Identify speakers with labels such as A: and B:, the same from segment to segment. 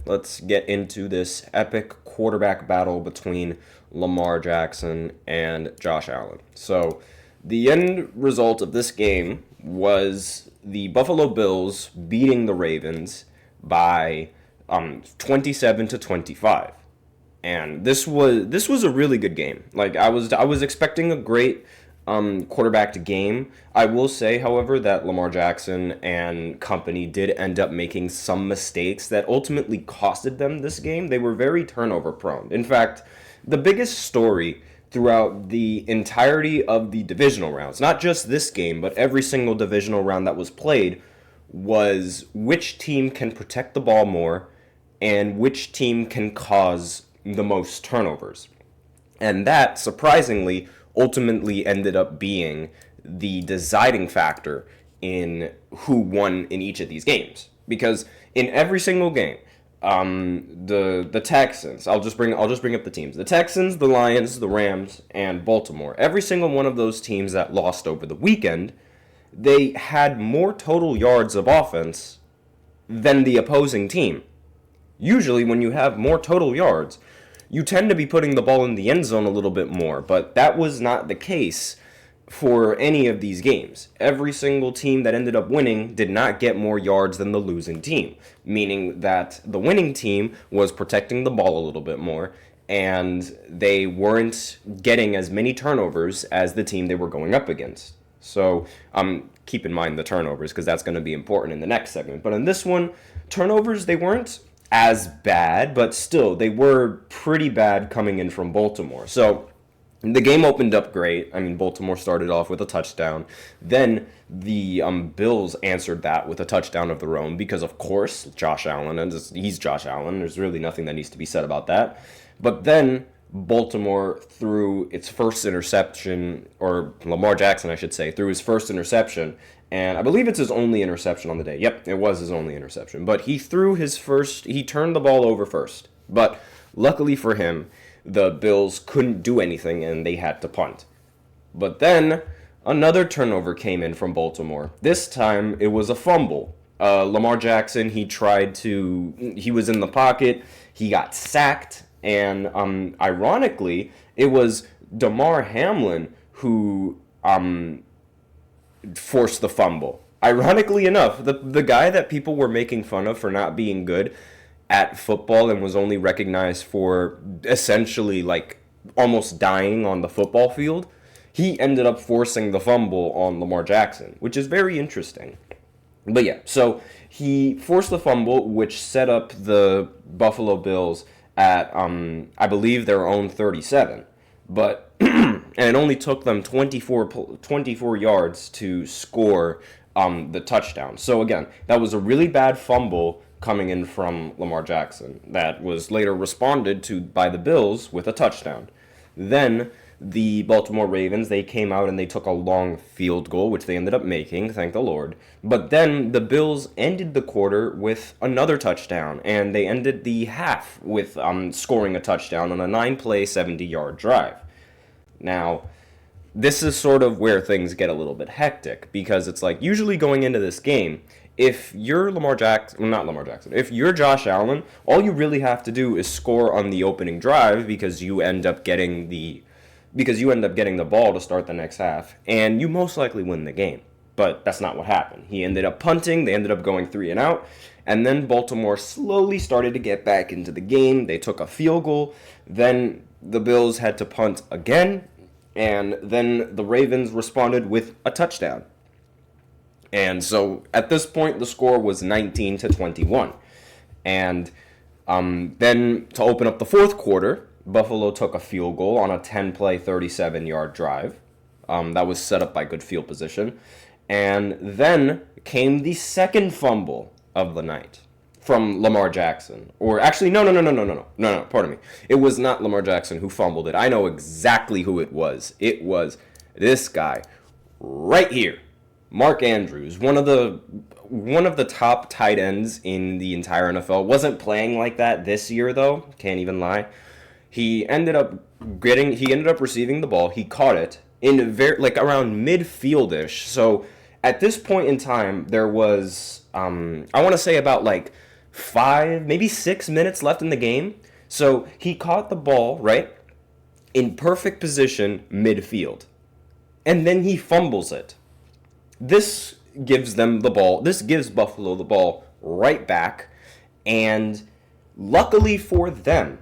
A: let's get into this epic quarterback battle between Lamar Jackson and Josh Allen. So, the end result of this game was the Buffalo Bills beating the Ravens by 27-25. And this was a really good game. Like I was expecting a great quarterbacked game. I will say, however, that Lamar Jackson and company did end up making some mistakes that ultimately costed them this game. They were very turnover prone. In fact, the biggest story throughout the entirety of the divisional rounds, not just this game, but every single divisional round that was played, was which team can protect the ball more and which team can cause the most turnovers. And that, surprisingly, ultimately ended up being the deciding factor in who won in each of these games. Because in every single game, the Texans, I'll just bring up the teams. The Texans, the Lions, the Rams, and Baltimore. Every single one of those teams that lost over the weekend, they had more total yards of offense than the opposing team. Usually when you have more total yards, you tend to be putting the ball in the end zone a little bit more, but that was not the case for any of these games. Every single team that ended up winning did not get more yards than the losing team, meaning that the winning team was protecting the ball a little bit more, and they weren't getting as many turnovers as the team they were going up against. So keep in mind the turnovers, because that's going to be important in the next segment. But in this one, turnovers, they weren't as bad, but still, they were pretty bad coming in from Baltimore. So the game opened up great. I mean, Baltimore started off with a touchdown. Then the Bills answered that with a touchdown of their own because, of course, Josh Allen, and he's Josh Allen. There's really nothing that needs to be said about that. But then Baltimore threw its first interception, or Lamar Jackson, I should say, threw his first interception. And I believe it's his only interception on the day. Yep, it was his only interception. But he turned the ball over first. But luckily for him, the Bills couldn't do anything and they had to punt. But then another turnover came in from Baltimore. This time it was a fumble. Lamar Jackson, he was in the pocket, he got sacked, and ironically, it was Damar Hamlin who forced the fumble. Ironically enough, the guy that people were making fun of for not being good at football and was only recognized for essentially like almost dying on the football field, he ended up forcing the fumble on Lamar Jackson, which is very interesting. But yeah, so he forced the fumble, which set up the Buffalo Bills at I believe their own 37. But and it only took them 24 yards to score the touchdown. So again, that was a really bad fumble coming in from Lamar Jackson that was later responded to by the Bills with a touchdown. Then the Baltimore Ravens, they came out and they took a long field goal, which they ended up making, thank the Lord. But then the Bills ended the quarter with another touchdown, and they ended the half with scoring a touchdown on a 9-play, 70-yard drive. Now, this is sort of where things get a little bit hectic, because it's like, usually going into this game, if you're if you're Josh Allen, all you really have to do is score on the opening drive because you end up getting the ball to start the next half, and you most likely win the game. But that's not what happened. He ended up punting, they ended up going 3 and out, and then Baltimore slowly started to get back into the game. They took a field goal, then the Bills had to punt again, and then the Ravens responded with a touchdown. And so at this point, the score was 19-21. And then to open up the fourth quarter, Buffalo took a field goal on a 10-play, 37-yard drive. That was set up by good field position. And then came the second fumble of the night from Lamar Jackson. Or actually, no, pardon me. It was not Lamar Jackson who fumbled it. I know exactly who it was. It was this guy right here. Mark Andrews, one of the top tight ends in the entire NFL. Wasn't playing like that this year though. Can't even lie. He ended up receiving the ball. He caught it in around midfield-ish. So at this point in time, there was I want to say about maybe 6 minutes left in the game. So he caught the ball, right, in perfect position midfield. And then he fumbles it. This gives them the ball. This gives Buffalo the ball right back. And luckily for them,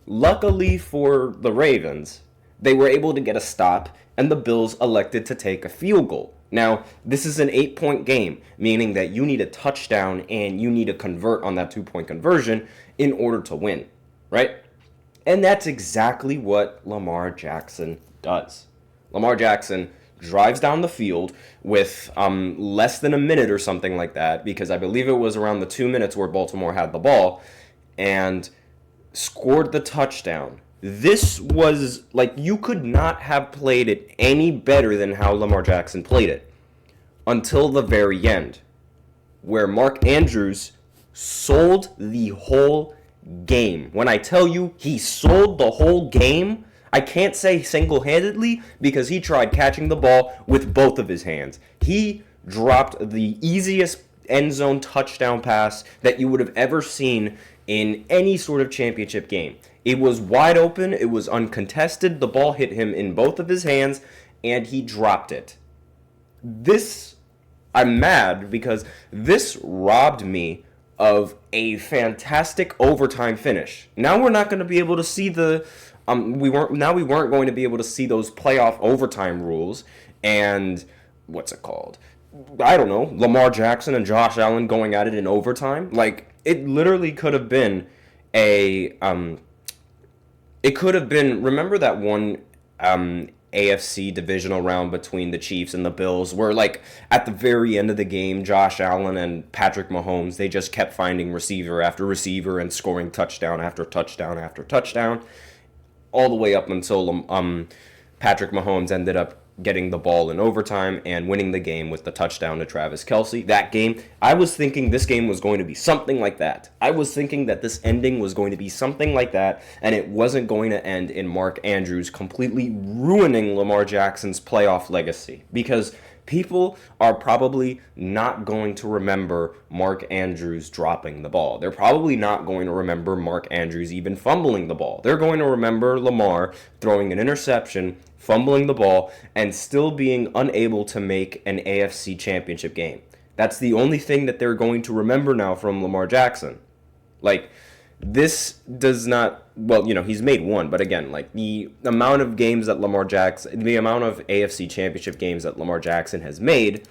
A: luckily for the Ravens, they were able to get a stop, and the Bills elected to take a field goal. Now, this is an 8-point game, meaning that you need a touchdown and you need to convert on that 2-point conversion in order to win, right? And that's exactly what Lamar Jackson does. Lamar Jackson drives down the field with less than a minute or something like that, because I believe it was around the 2 minutes where Baltimore had the ball, and scored the touchdown. This was, like, you could not have played it any better than how Lamar Jackson played it until the very end, where Mark Andrews sold the whole game. When I tell you he sold the whole game, I can't say single-handedly, because he tried catching the ball with both of his hands. He dropped the easiest end zone touchdown pass that you would have ever seen in any sort of championship game. It was wide open, it was uncontested, the ball hit him in both of his hands, and he dropped it. I'm mad because this robbed me of a fantastic overtime finish. Now we're not going to be able to see we weren't going to be able to see those playoff overtime rules and what's it called? I don't know, Lamar Jackson and Josh Allen going at it in overtime. Like, it literally could have been remember that one AFC divisional round between the Chiefs and the Bills, where, like, at the very end of the game, Josh Allen and Patrick Mahomes, they just kept finding receiver after receiver and scoring touchdown after touchdown after touchdown, all the way up until Patrick Mahomes ended up getting the ball in overtime and winning the game with the touchdown to Travis Kelce. That game, I was thinking this game was going to be something like that. I was thinking that this ending was going to be something like that, and it wasn't going to end in Mark Andrews completely ruining Lamar Jackson's playoff legacy, because people are probably not going to remember Mark Andrews dropping the ball. They're probably not going to remember Mark Andrews even fumbling the ball. They're going to remember Lamar throwing an interception, fumbling the ball, and still being unable to make an AFC championship game. That's the only thing that they're going to remember now from Lamar Jackson. Like, this does not, well, he's made one, but again, like, the amount of games that the amount of AFC championship games that Lamar Jackson has made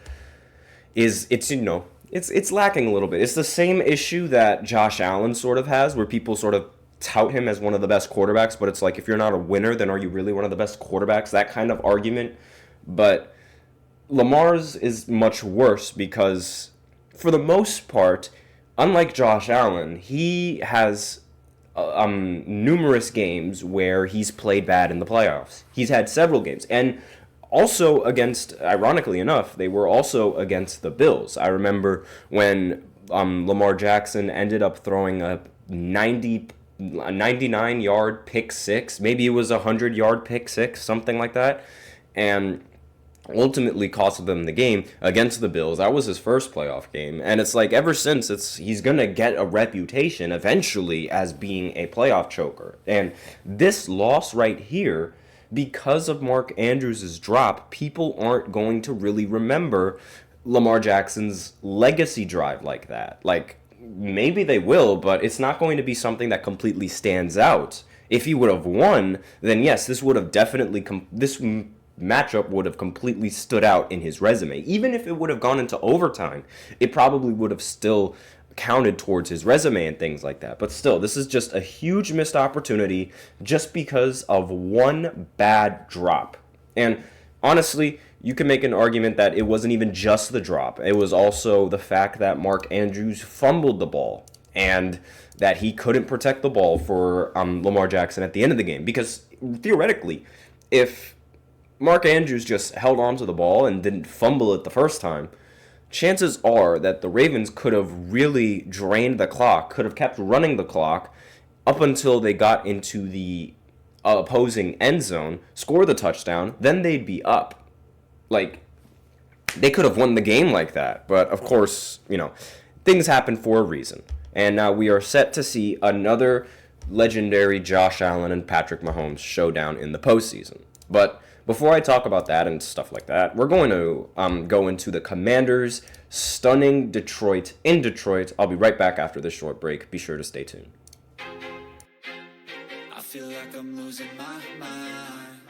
A: it's lacking a little bit. It's the same issue that Josh Allen sort of has, where people sort of tout him as one of the best quarterbacks, but it's like, if you're not a winner, then are you really one of the best quarterbacks? That kind of argument. But Lamar's is much worse because, for the most part, unlike Josh Allen, he has numerous games where he's played bad in the playoffs. He's had several games. And also ironically enough, they were also against the Bills. I remember when Lamar Jackson ended up throwing a 99-yard pick six. Maybe it was a 100-yard pick six, something like that. And ultimately cost them the game against the Bills. That was his first playoff game. And it's like, ever since, he's going to get a reputation eventually as being a playoff choker. And this loss right here, because of Mark Andrews' drop, people aren't going to really remember Lamar Jackson's legacy drive like that. Like, maybe they will, but it's not going to be something that completely stands out. If he would have won, then yes, this would have definitely this matchup would have completely stood out in his resume. Even if it would have gone into overtime, it probably would have still counted towards his resume and things like that. But still, this is just a huge missed opportunity just because of one bad drop. And honestly, you can make an argument that it wasn't even just the drop. It was also the fact that Mark Andrews fumbled the ball and that he couldn't protect the ball for Lamar Jackson at the end of the game. Because theoretically, if Mark Andrews just held on to the ball and didn't fumble it the first time, chances are that the Ravens could have really drained the clock, could have kept running the clock up until they got into the opposing end zone, score the touchdown, then they'd be up. Like, they could have won the game like that. But, of course, things happen for a reason. And now we are set to see another legendary Josh Allen and Patrick Mahomes showdown in the postseason. But before I talk about that and stuff like that, we're going to go into the Commanders stunning Detroit in Detroit. I'll be right back after this short break. Be sure to stay tuned.
B: I feel like I'm losing my mind.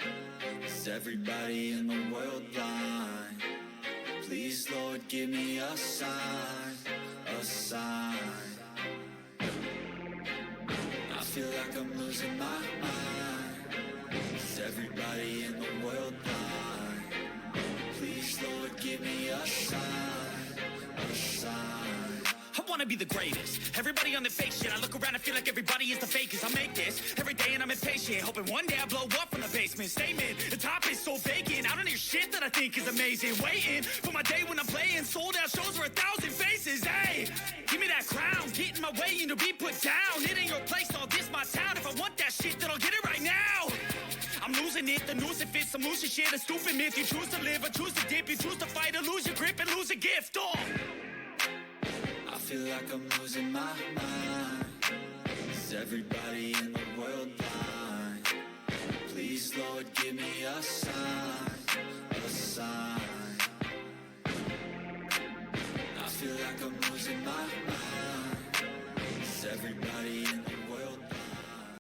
B: Is everybody in the world blind? Please, Lord, give me a sign, a sign. I feel like I'm losing my mind. Is everybody in the world blind? Please, Lord, give me a sign, a sign.
C: I wanna be the greatest. Everybody on the fake shit. I look around and feel like everybody is the fakest. I make this every day and I'm impatient, hoping one day I blow up from the basement. Statement, the top is so vacant. I don't hear shit that I think is amazing. Waiting for my day when I'm playing sold out shows for 1,000 faces. Hey, give me that crown. Get in my way and to be put down. It ain't your place, all this my town. If I want that shit, then I'll get it right now. I'm losing it, the noose it fits. I'm losing shit, a stupid myth. You choose to live or choose to dip. You choose to fight or lose your grip and lose a gift.
B: I feel like I'm losing my mind. Is everybody in the world blind? Please, Lord, give me a sign, a sign. I feel like I'm losing my mind.